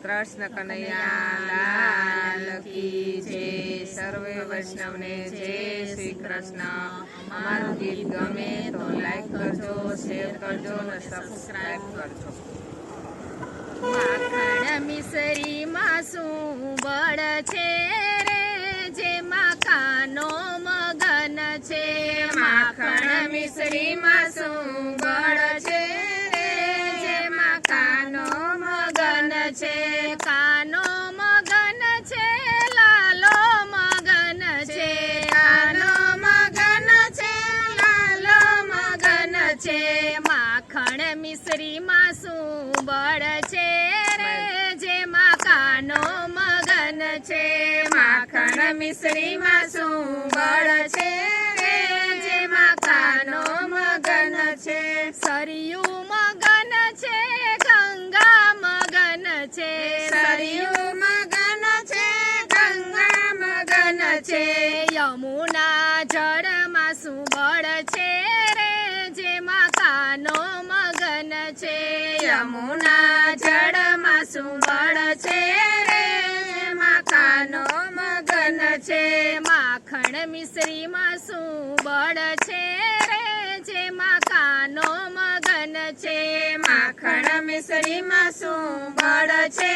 कृष्ण कन्हैया लाल की जय। सर्वे वैष्णव ने जय श्री कृष्ण। अमारू गीत गमे तो लाइक करजो, शेर करजो ने सब्सक्राइब करजो। माखण मिसरी मासू बळ छे रे जेमा कानो मगन छे। माखण मिसरी मासू बळ छे रे जेमा कानो मगन छे। कानो मगन छे लालो मगन छे। कानो मगन छे लालो मगन छे। माखण मिसरी मासू बळ छे रे जेमा कानो मगन छे। माखण मिसरी मासू बळ छे रे जेमा कानो मगन छे। सरयू मगन छे गंगा मगन छे। सरयू मगन छे गंगा मगन छे। यमुना जळ मासू बळ छे रे जेमा कानो मगन छे। यमुना जळ मासू बळ छे रे जेमा कानो मगन छे। माखण मिसरी मासू बळ छे रे जेमा कानो मगन छे। माखण मिसरी मासू बळ छे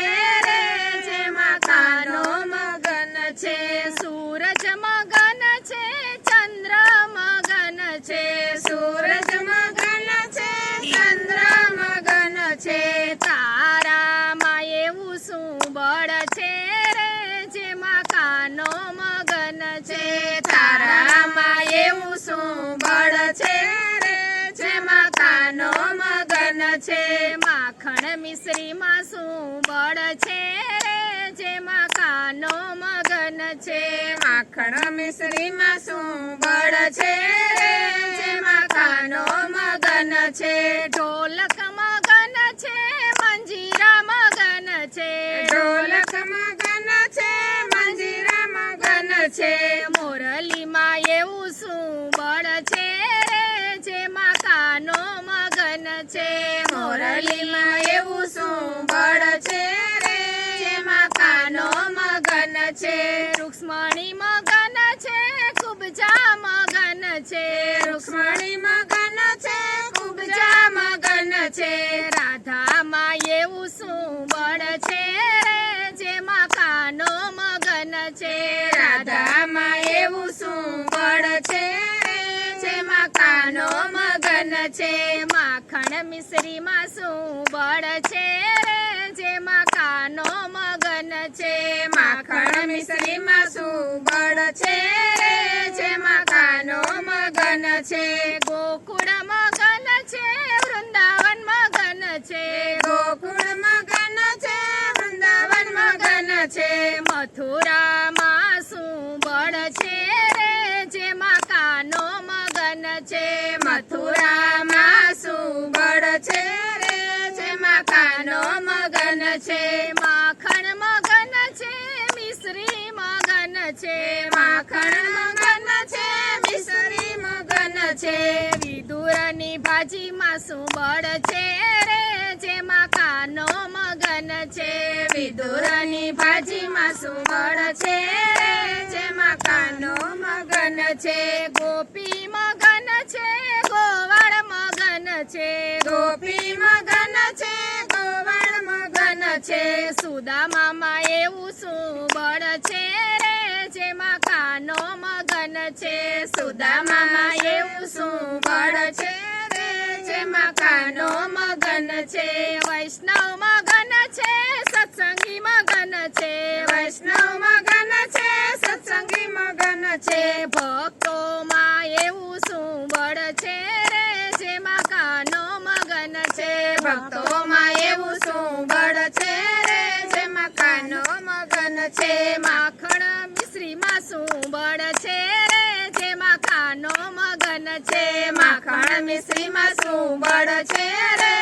रे जेमा कानो मगन छे। सूरज मगन छे चंद्र मगन छे। सूरज मगन छे चंद्र मगन छे। तारा माये उसू बळ छे रे जेमा कानो मगन छे। तारामां एवुं शुं बळ छे रे जेमा कानो मगन छे। माखण मिसरी मासू बळ छे रे जेमा कानो मगन छे। माखण मिसरी मासू बळ छे रे जेमा कानो मगन छे। ढोलक मगन छे मंजीरा मगन छे। ढोलक मगन छे मंजीरा मगन छे। मोरली मां एवुं शुं बळ छे रे जेमा कानो मगन छे। मोरलीमां एवुं शुं बळ छे रे जेमा कानो मगन छे। रुक्ष्मणी मगन छे कुबजा मगन छे। रुक्ष्मणी मगन छे कुबजा मगन छे। राधा मां एवुं शुं बळ छे रे जेमा कानो मगन छे। राधामां एवुं शुं बळ छे रे जेमा कानो मगन छे। माखण मिसरी मासू बळ छे रे जेमा कानो मगन छे। माखण मिसरी मासू बळ छे रे जेमा कानो मगन छे। गोकुळ मगन छे वृंदावन मगन छे। गोकुळ मगन छे वृंदावन मगन छे। मथुरा मासू बळ छे रे जेमा कानो मगन छे। मथुरा मासू बळ छे रे जेमा कानो मगन छे। माखण मगन छे मिसरी मगन छे। माखण मगन छे मिसरी मगन छे। विदुरनी भाजी मासू बळ छे रे जेमा कानो मगन छे। विदुरनी भाजी मासू बळ छे रे जेमा कानो मगन छे। गोपी मगन छे गोवाळ मगन छे। गोपी मगन छे गोवाळ मगन छे। सुदामा मां एवुं शुं बळ छे रे जेमा कानो मगन छे। सुदामां एवुं शुं बळ छे रे जेमा कानो मगन छे। वैष्णव मगन छे सत्संगी मगन छे। वैष्णव मगन छे सत्संगी मगन छे। भक्तो मां एवुं शुं बळ छे रे जेमा कानो मगन छे। भक्तोमां एवुं शुं बळ छे रे जेमा कानो मगन छे। माखण मिश्री मासू बळ छे रे जेमा कानो मगन छे। माखण मिश्री मासू बळ छे रे